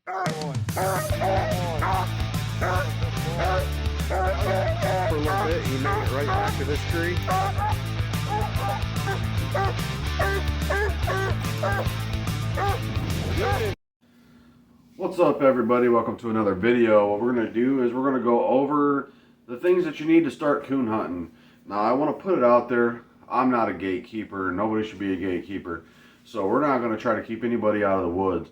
For a little bit, he made it right back to this tree. What's up, everybody? Welcome to another video. What we're going to do is we're going to go over the things that you need to start coon hunting. Now, I want to put it out there, I'm not a gatekeeper. Nobody should be a gatekeeper. So we're not going to try to keep anybody out of the woods.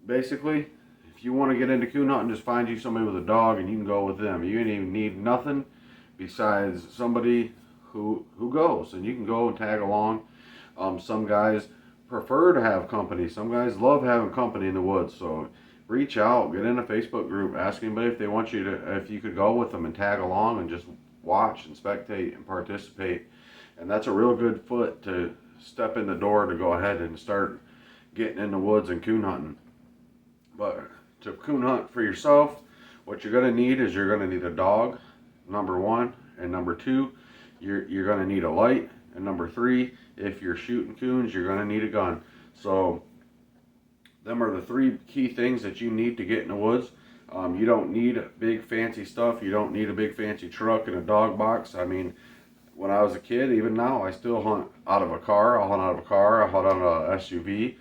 Basically, if you want to get into coon hunting, just find you somebody with a dog and you can go with them. You ain't even need nothing besides somebody who goes, and you can go and tag along. Some guys prefer to have company. Some guys love having company in the woods. So reach out, get in a Facebook group, ask anybody if they want you to, if you could go with them and tag along and just watch and spectate and participate. And that's a real good foot to step in the door to go ahead and start getting in the woods and coon hunting. But to coon hunt for yourself, what you're going to need is you're going to need a dog, number one, and number two, you're going to need a light, and number three, if you're shooting coons, you're going to need a gun. So them are the three key things that you need to get in the woods. You don't need big fancy stuff. You don't need a big fancy truck and a dog box. I mean, when I was a kid, even now, I still hunt out of a car. I'll hunt out of a car. I'll hunt on an SUV.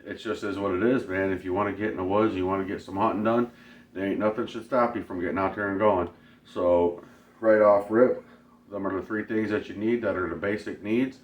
It just is what it is, man. If you want to get in the woods, you want to get some hunting done, there ain't nothing should stop you from getting out there and going. So right off rip, them are the three things that you need that are the basic needs.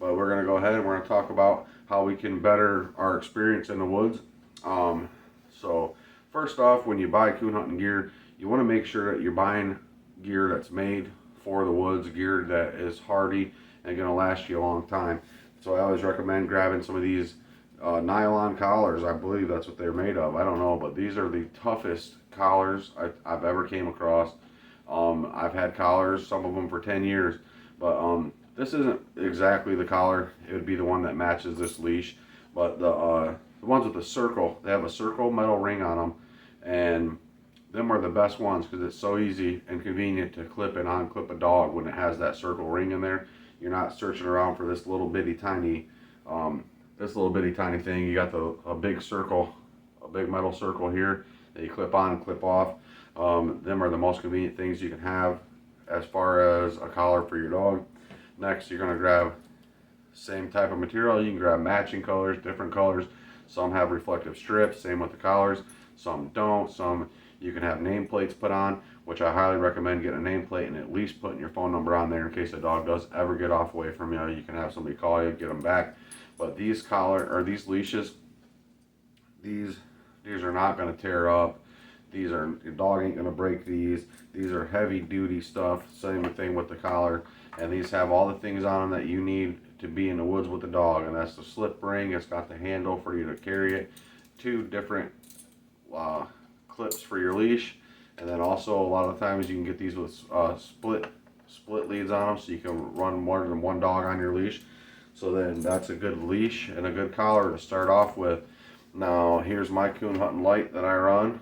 But we're going to go ahead and we're going to talk about how we can better our experience in the woods. So first off, when you buy coon hunting gear, you want to make sure that you're buying gear that's made for the woods, gear that is hardy and going to last you a long time. So I always recommend grabbing some of these nylon collars. I believe that's what they're made of. I don't know, but these are the toughest collars I've ever came across. I've had collars, some of them for 10 years, but this isn't exactly the collar. It would be the one that matches this leash, but the ones with the circle, they have a circle metal ring on them, and them are the best ones because it's so easy and convenient to clip and unclip a dog when it has that circle ring in there. You're not searching around for this little bitty tiny thing. You got a big circle, a big metal circle here that you clip on and clip off. Them are the most convenient things you can have as far as a collar for your dog. Next, you're going to grab same type of material. You can grab matching colors, different colors. Some have reflective strips, same with the collars. Some don't. Some you can have nameplates put on, which I highly recommend getting a nameplate and at least putting your phone number on there in case a dog does ever get off away from you. You can have somebody call you, get them back. But these these leashes, these are not going to tear up. Your dog ain't going to break these. These are heavy duty stuff. Same thing with the collar. And these have all the things on them that you need to be in the woods with the dog. And that's the slip ring. It's got the handle for you to carry it. Two different clips for your leash. And then also a lot of times you can get these with split leads on them, so you can run more than one dog on your leash. So then that's a good leash and a good collar to start off with. Now here's my coon hunting light that I run.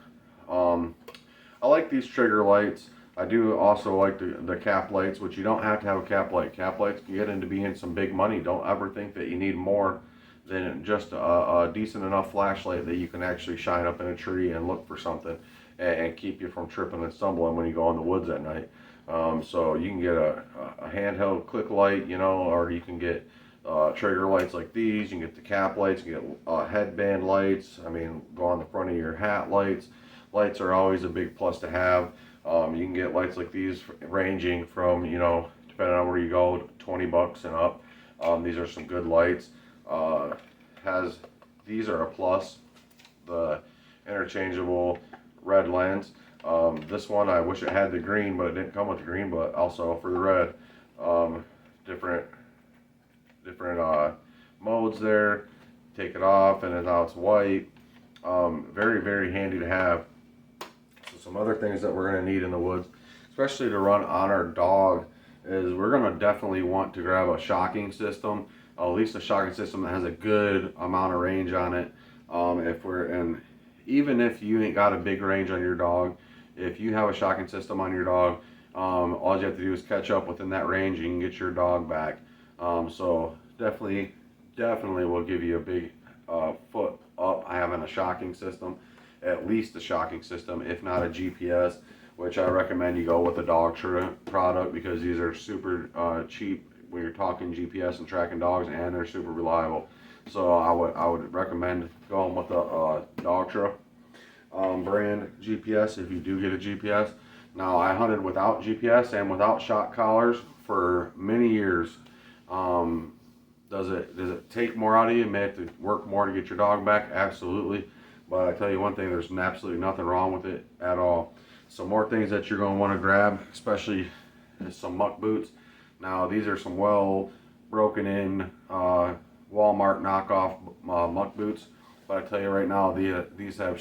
I like these trigger lights. I do also like the cap lights, which you don't have to have a cap light. Cap lights can get into being some big money. Don't ever think that you need more than just a decent enough flashlight that you can actually shine up in a tree and look for something and keep you from tripping and stumbling when you go in the woods at night. So you can get a handheld click light, you know, or you can get trigger lights like these. You can get the cap lights, you can get headband lights. I mean, go on the front of your hat lights. Lights are always a big plus to have. You can get lights like these ranging from, you know, depending on where you go, $20 and up. These are some good lights. These are a plus. The interchangeable red lens. This one, I wish it had the green, but it didn't come with the green, but also for the red. Different modes there. Take it off and then now it's white. Very, very handy to have. So some other things that we're going to need in the woods, especially to run on our dog, is we're going to definitely want to grab a shocking system, at least a shocking system that has a good amount of range on it. Even if you ain't got a big range on your dog, if you have a shocking system on your dog, all you have to do is catch up within that range and you can get your dog back. So definitely will give you a big foot up on a shocking system, at least a shocking system, if not a GPS, which I recommend you go with the Dogtra product because these are super cheap when you're talking GPS and tracking dogs, and they're super reliable. So I would recommend going with the Dogtra brand GPS if you do get a GPS. Now I hunted without GPS and without shock collars for many years. Does it take more out of you? You may have to work more to get your dog back, absolutely. But I tell you one thing, there's absolutely nothing wrong with it at all. Some more things that you're going to want to grab, especially some muck boots. Now these are some well broken in Walmart knockoff muck boots. But I tell you right now, these have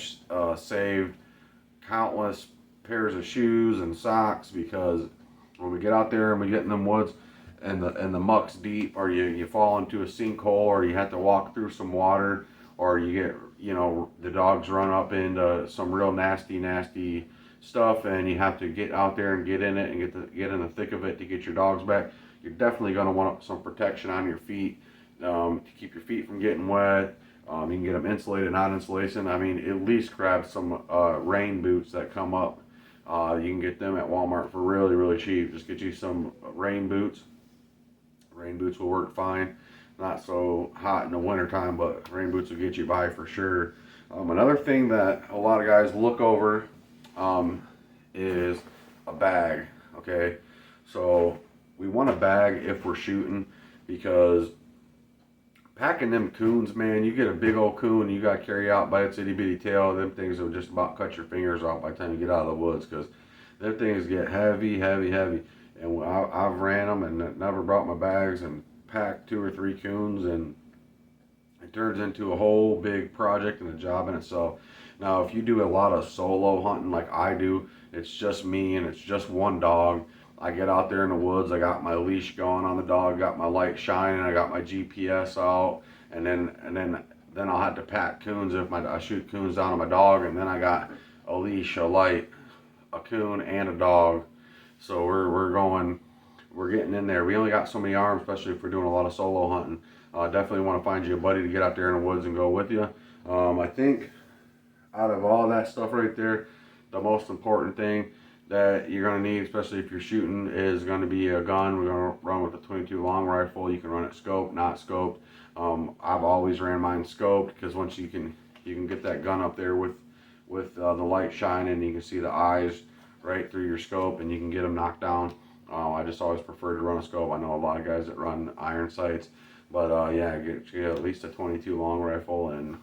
saved countless pairs of shoes and socks, because when we get out there and we get in them woods and the muck's deep, or you fall into a sinkhole, or you have to walk through some water, or you get, you know, the dogs run up into some real nasty stuff, and you have to get out there and get in it and get in the thick of it to get your dogs back, you're definitely going to want some protection on your feet to keep your feet from getting wet. You can get them insulated, not insulation. I mean, at least grab some rain boots that come up. You can get them at Walmart for really cheap. Just get you some rain boots. Rain boots will work fine. Not so hot in the wintertime, but rain boots will get you by for sure. Another thing that a lot of guys look over is a bag. Okay, so we want a bag if we're shooting, because packing them coons, man, you get a big old coon, you got to carry out by its itty bitty tail. Them things will just about cut your fingers off by the time you get out of the woods, because them things get heavy. And I've ran them and never brought my bags and packed 2 or 3 coons, and it turns into a whole big project and a job in itself. Now, if you do a lot of solo hunting like I do, it's just me and it's just one dog. I get out there in the woods, I got my leash going on the dog, got my light shining, I got my GPS out, and then I'll have to pack coons if I shoot coons down on my dog, and then I got a leash, a light, a coon, and a dog. So we're getting in there. We only got so many arms, especially if we're doing a lot of solo hunting. Definitely want to find you a buddy to get out there in the woods and go with you. I think out of all that stuff right there, the most important thing that you're going to need, especially if you're shooting, is going to be a gun. We're going to run with a 22 long rifle. You can run it scoped, not scoped. I've always ran mine scoped, because once you can get that gun up there with the light shining, you can see the eyes right through your scope, and you can get them knocked down. I just always prefer to run a scope. I know a lot of guys that run iron sights, but yeah, get at least a 22 long rifle, and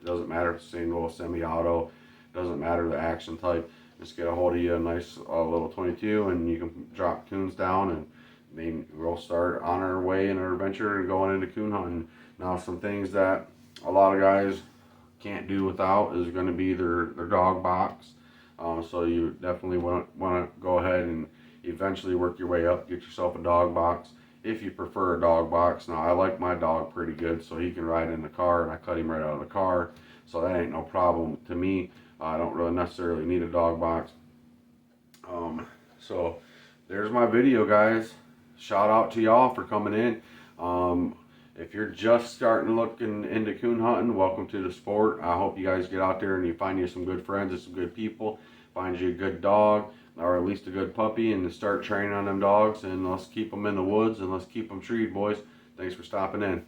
it doesn't matter if it's single, semi-auto, doesn't matter the action type. Just get a hold of you a nice little 22, and you can drop coons down, and then we'll start on our way in our adventure and going into coon hunting. Now, some things that a lot of guys can't do without is going to be their dog box. So you definitely want to go ahead and eventually work your way up, get yourself a dog box if you prefer a dog box. Now, I like my dog pretty good, so he can ride in the car, and I cut him right out of the car, so that ain't no problem to me. I don't really necessarily need a dog box. So there's my video, guys. Shout out to y'all for coming in. If you're just starting looking into coon hunting, welcome to the sport. I hope you guys get out there and you find you some good friends and some good people. Find you a good dog, or at least a good puppy, and start training on them dogs. And let's keep them in the woods, and let's keep them treed, boys. Thanks for stopping in.